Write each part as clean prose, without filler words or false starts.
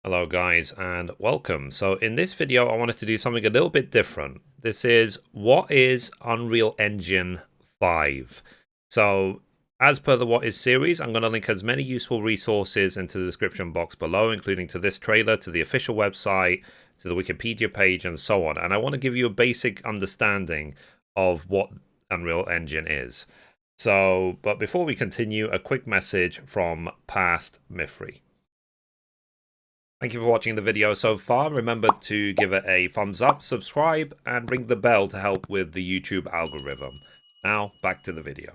Hello guys and welcome. So in this video I wanted to do something a little bit different. This is what is Unreal Engine 5. So as per the What Is series, I'm going to link as many useful resources into the description box below, including to this trailer, to the official website, to the Wikipedia page and so on. And I want to give you a basic understanding of what Unreal Engine is. But before we continue, a quick message from past Mithrie. Thank you for watching the video so far. Remember to give it a thumbs up, subscribe, and ring the bell to help with the YouTube algorithm. Now, back to the video.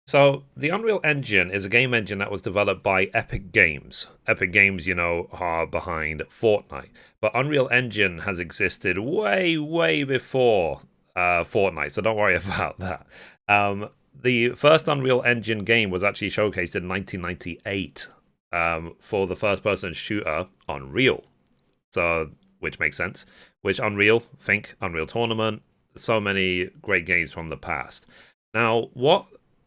So, the Unreal Engine is a game engine that was developed by Epic Games. Epic Games, you know, are behind Fortnite. But Unreal Engine has existed way before Fortnite, so don't worry about that. The first Unreal Engine game was actually showcased in 1998. For the first-person shooter Unreal. So, which makes sense. Which Unreal, think Unreal Tournament, so many great games from the past. Now, what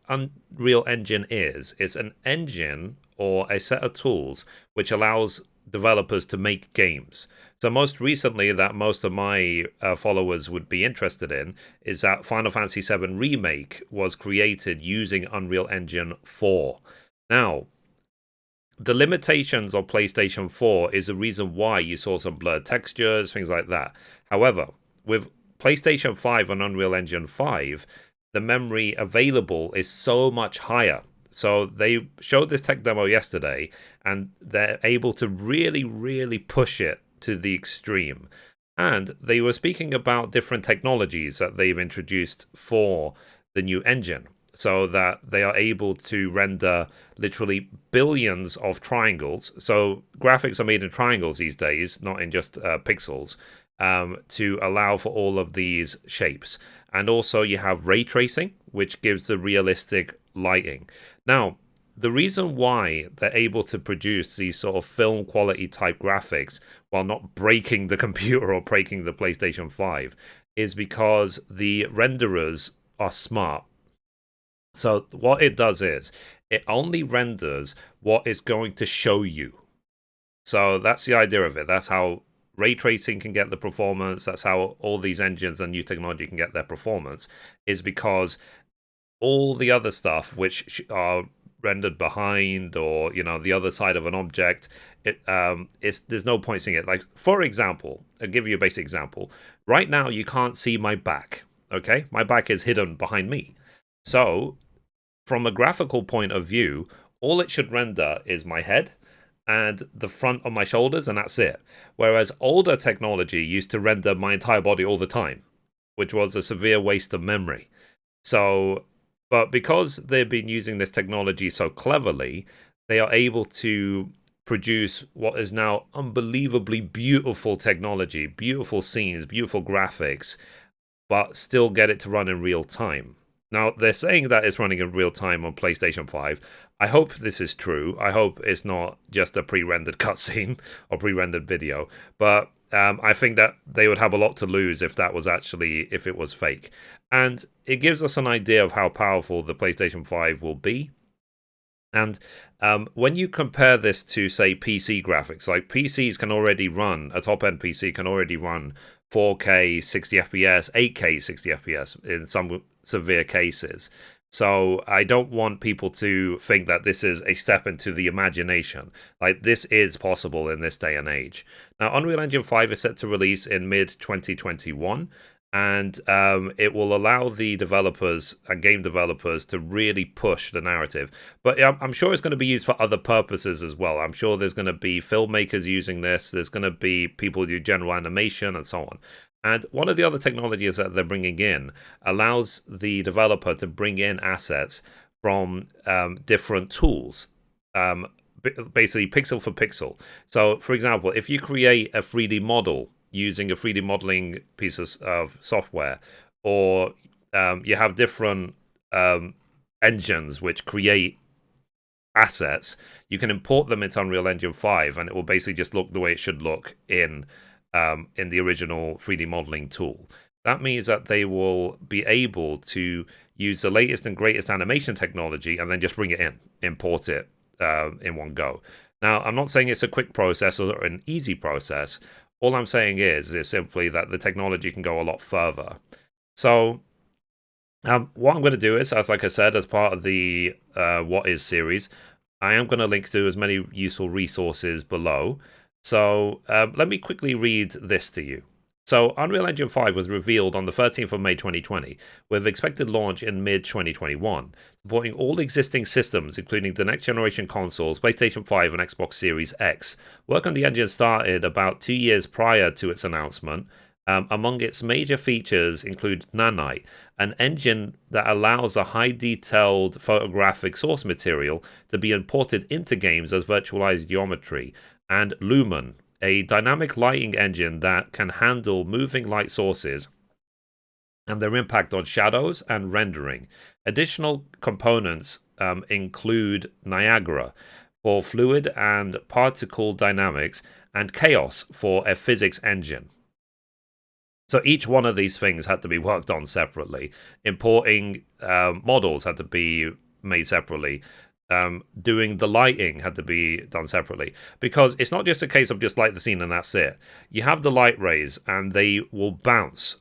Unreal Engine is, it's an engine or a set of tools which allows developers to make games. So most recently that most of my followers would be interested in is that Final Fantasy VII Remake was created using Unreal Engine 4. Now, the limitations of PlayStation 4 is the reason why you saw some blurred textures, things like that. However, with PlayStation 5 and Unreal Engine 5, the memory available is so much higher. So they showed this tech demo yesterday, and they're able to really push it to the extreme. And they were speaking about different technologies that they've introduced for the new engine, so that they are able to render literally billions of triangles. So graphics are made in triangles these days, not in just pixels, to allow for all of these shapes. And also you have ray tracing, which gives the realistic lighting. Now, the reason why they're able to produce these sort of film quality type graphics while not breaking the computer or breaking the PlayStation 5 is because the renderers are smart. So what it does is it only renders what is going to show you. So that's the idea of it. That's how ray tracing can get the performance. That's how all these engines and new technology can get their performance, is because all the other stuff which are rendered behind, or the other side of an object, there's no point seeing it. Like, for example, I'll give you a basic example. Right now you can't see my back. Okay, my back is hidden behind me. So, from a graphical point of view, all it should render is my head and the front of my shoulders, and that's it. Whereas older technology used to render my entire body all the time, which was a severe waste of memory. So, but because they've been using this technology so cleverly, they are able to produce what is now unbelievably beautiful technology, beautiful scenes, beautiful graphics, but still get it to run in real time. Now, they're saying that it's running in real time on PlayStation 5. I hope this is true. I hope it's not just a pre-rendered cutscene or pre-rendered video. But I think that they would have a lot to lose if it was fake. And it gives us an idea of how powerful the PlayStation 5 will be. And when you compare this to, say, PC graphics, like PCs can already run, a top-end PC can already run 4K 60 FPS, 8K 60 FPS in some severe cases. So I don't want people to think that this is a step into the imagination. Like, this is possible in this day and age. Now, Unreal Engine 5 is set to release in mid-2021. And it will allow the developers and game developers to really push the narrative. But I'm sure it's going to be used for other purposes as well. I'm sure there's going to be filmmakers using this. There's going to be people who do general animation and so on. And one of the other technologies that they're bringing in allows the developer to bring in assets from different tools. Basically pixel for pixel. So, for example, if you create a 3D model using a 3D modeling piece of software, or you have different engines which create assets, you can import them into Unreal Engine 5, and it will basically just look the way it should look in the original 3D modeling tool. That means that they will be able to use the latest and greatest animation technology and then just bring it in, import it in one go. Now, I'm not saying it's a quick process or an easy process. All I'm saying is simply that the technology can go a lot further. So, what I'm going to do is, as like I said, as part of the What Is series, I am going to link to as many useful resources below. So let me quickly read this to you. So Unreal Engine 5 was revealed on the 13th of May 2020, with expected launch in mid-2021, supporting all existing systems, including the next generation consoles, PlayStation 5 and Xbox Series X. Work on the engine started about 2 years prior to its announcement. Among its major features include Nanite, an engine that allows a high-detailed photographic source material to be imported into games as virtualized geometry, and Lumen, a dynamic lighting engine that can handle moving light sources and their impact on shadows and rendering. Additional components include Niagara for fluid and particle dynamics, and Chaos for a physics engine. So each one of these things had to be worked on separately. Importing models had to be made separately. Doing the lighting had to be done separately, because it's not just a case of just light the scene and that's it. You have the light rays and they will bounce,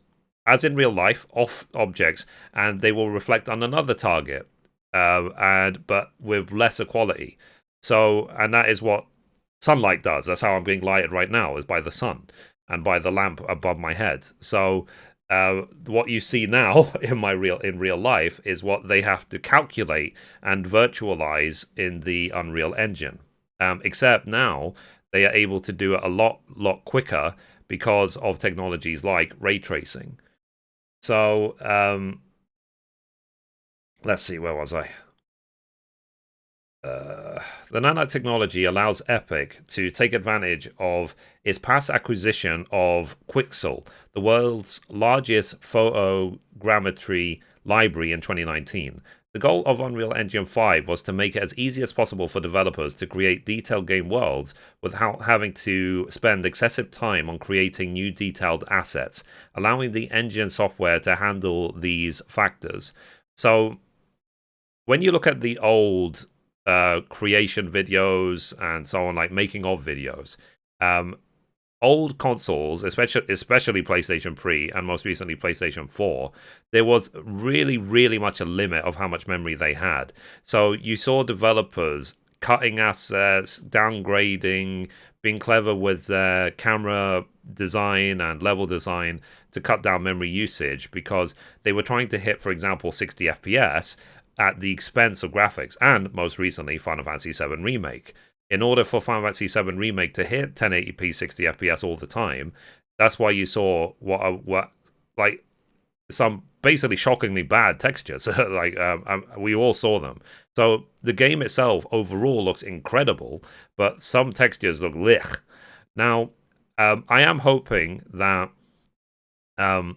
as in real life, off objects, and they will reflect on another target, but with lesser quality. So, and that is what sunlight does. That's how I'm being lighted right now, is by the sun and by the lamp above my head. So what you see now in real life is what they have to calculate and virtualize in the Unreal Engine. Except now they are able to do it a lot quicker because of technologies like ray tracing. So let's see, where was I? The nanotechnology allows Epic to take advantage of its past acquisition of Quixel, the world's largest photogrammetry library, in 2019. The goal of Unreal Engine 5 was to make it as easy as possible for developers to create detailed game worlds without having to spend excessive time on creating new detailed assets, allowing the engine software to handle these factors. So, when you look at the old creation videos and so on, like making of videos, old consoles, especially PlayStation 3 and most recently PlayStation 4, there was really much a limit of how much memory they had. So you saw developers cutting assets, downgrading, being clever with their camera design and level design to cut down memory usage, because they were trying to hit, for example, 60 FPS at the expense of graphics, and most recently Final Fantasy VII Remake. In order for Final Fantasy VII Remake to hit 1080p 60 FPS all the time, that's why you saw what like some basically shockingly bad textures. We all saw them. So the game itself overall looks incredible, but some textures look lich. Now, I am hoping that Final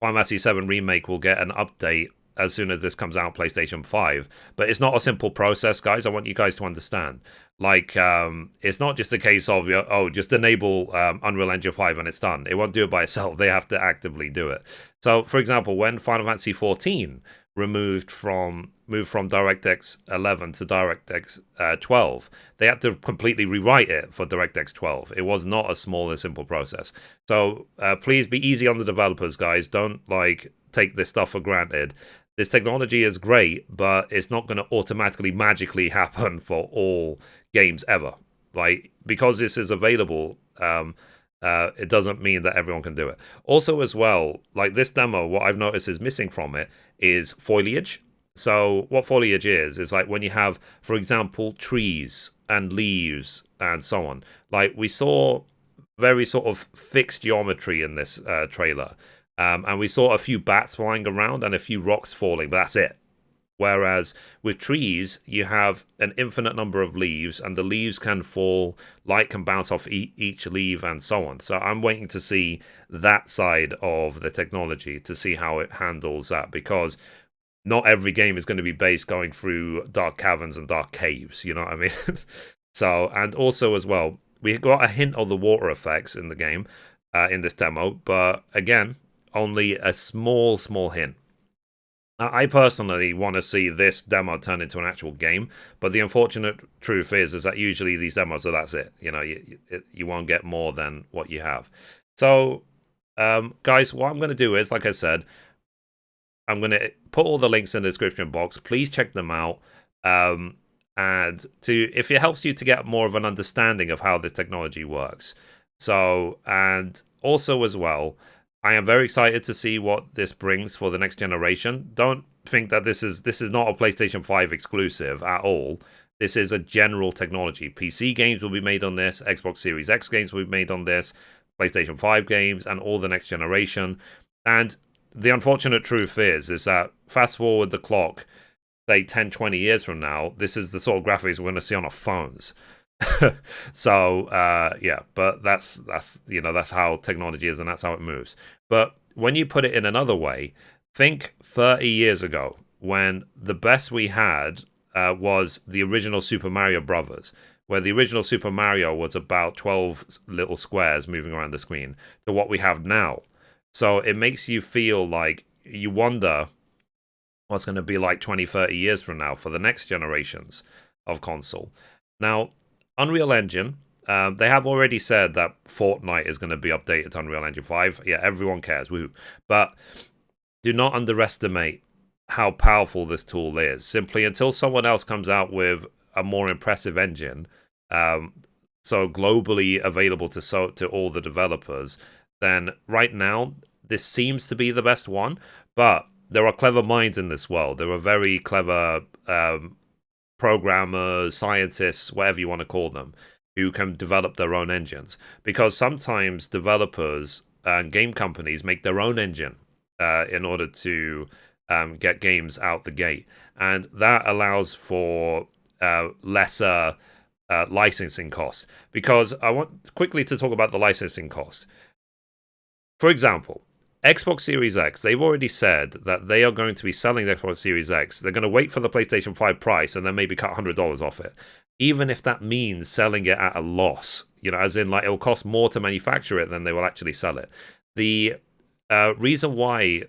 Fantasy VII Remake will get an update as soon as this comes out on PlayStation 5. But it's not a simple process, guys. I want you guys to understand. Like, it's not just a case of, just enable Unreal Engine 5 and it's done. It won't do it by itself. They have to actively do it. So, for example, when Final Fantasy 14 moved from DirectX 11 to DirectX 12, they had to completely rewrite it for DirectX 12. It was not a small and simple process. So please be easy on the developers, guys. Don't take this stuff for granted. This technology is great, but it's not going to automatically magically happen for all games ever. Because this is available, it doesn't mean that everyone can do it. Also, as well, like this demo, what I've noticed is missing from it is foliage. So what foliage is like when you have, for example, trees and leaves and so on. Like we saw very sort of fixed geometry in this trailer. And we saw a few bats flying around and a few rocks falling, but that's it. Whereas with trees, you have an infinite number of leaves, and the leaves can fall, light can bounce off each leaf, and so on. So I'm waiting to see that side of the technology, to see how it handles that, because not every game is going to be based going through dark caverns and dark caves, you know what I mean? So, and also as well, we got a hint of the water effects in the game, in this demo, but again, only a small hint. I personally want to see this demo turn into an actual game, but the unfortunate truth is that usually these demos are that's it. You know, you won't get more than what you have. So, guys, what I'm going to do is, like I said, I'm going to put all the links in the description box. Please check them out. And if it helps you to get more of an understanding of how this technology works. So, and also as well, I am very excited to see what this brings for the next generation. Don't think that this is not a PlayStation 5 exclusive at all. This is a general technology. PC games will be made on this, Xbox Series X games will be made on this, PlayStation 5 games, and all the next generation. And the unfortunate truth is that fast forward the clock, say 10, 20 years from now, this is the sort of graphics we're going to see on our phones. So yeah, but that's that's how technology is, and that's how it moves. But when you put it in another way, think 30 years ago when the best we had was the original Super Mario Brothers, where the original Super Mario was about 12 little squares moving around the screen, to what we have now. So it makes you feel like you wonder what's going to be like 20, 30 years from now for the next generations of console. Now, Unreal Engine, they have already said that Fortnite is going to be updated to Unreal Engine 5. Yeah, everyone cares, woo. But do not underestimate how powerful this tool is. Simply until someone else comes out with a more impressive engine, so globally available to all the developers, then right now this seems to be the best one. But there are clever minds in this world. There are very clever programmers, scientists, whatever you want to call them, who can develop their own engines. Because sometimes developers and game companies make their own engine in order to get games out the gate. And that allows for lesser licensing costs. Because I want quickly to talk about the licensing costs. For example, Xbox Series X, they've already said that they are going to be selling the Xbox Series X. They're going to wait for the PlayStation 5 price and then maybe cut $100 off it. Even if that means selling it at a loss, as in like it'll cost more to manufacture it than they will actually sell it. The reason why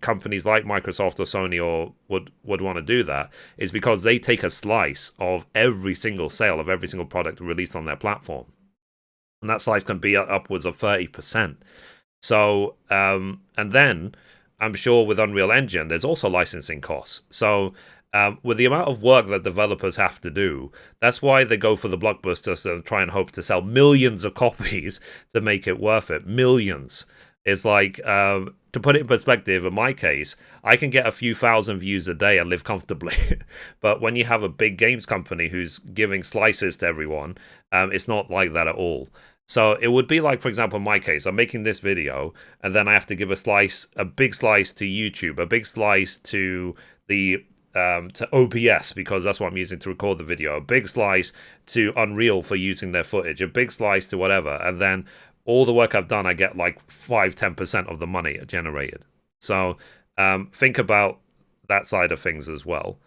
companies like Microsoft or Sony would want to do that is because they take a slice of every single sale of every single product released on their platform. And that slice can be upwards of 30%. So, and then I'm sure with Unreal Engine, there's also licensing costs. So, with the amount of work that developers have to do, that's why they go for the blockbusters and try and hope to sell millions of copies to make it worth it. Millions. It's like, to put it in perspective, in my case, I can get a few thousand views a day and live comfortably. But when you have a big games company who's giving slices to everyone, it's not like that at all. So it would be like, for example, in my case, I'm making this video, and then I have to give a big slice to YouTube, a big slice to the to OBS, because that's what I'm using to record the video, a big slice to Unreal for using their footage, a big slice to whatever, and then all the work I've done, I get like 5-10% of the money generated. So think about that side of things as well.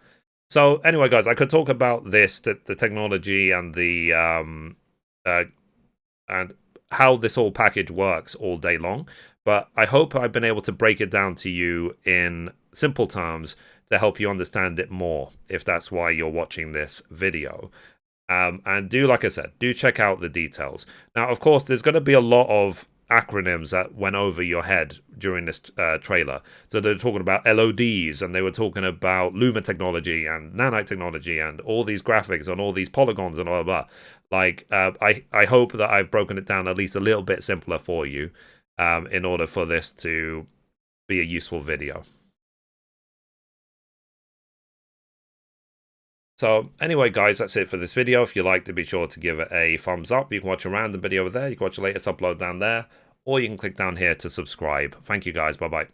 So anyway, guys, I could talk about this, the technology and the and how this whole package works all day long. But I hope I've been able to break it down to you in simple terms to help you understand it more, if that's why you're watching this video. And do, like I said, do check out the details. Now, of course, there's going to be a lot of acronyms that went over your head during this trailer. So they're talking about LODs, and they were talking about Luma technology and nanite technology and all these graphics and all these polygons and blah, blah, blah. Like, I hope that I've broken it down at least a little bit simpler for you in order for this to be a useful video. So anyway, guys, that's it for this video. If you liked it, be sure to give it a thumbs up. You can watch a random video over there. You can watch the latest upload down there. Or you can click down here to subscribe. Thank you, guys. Bye-bye.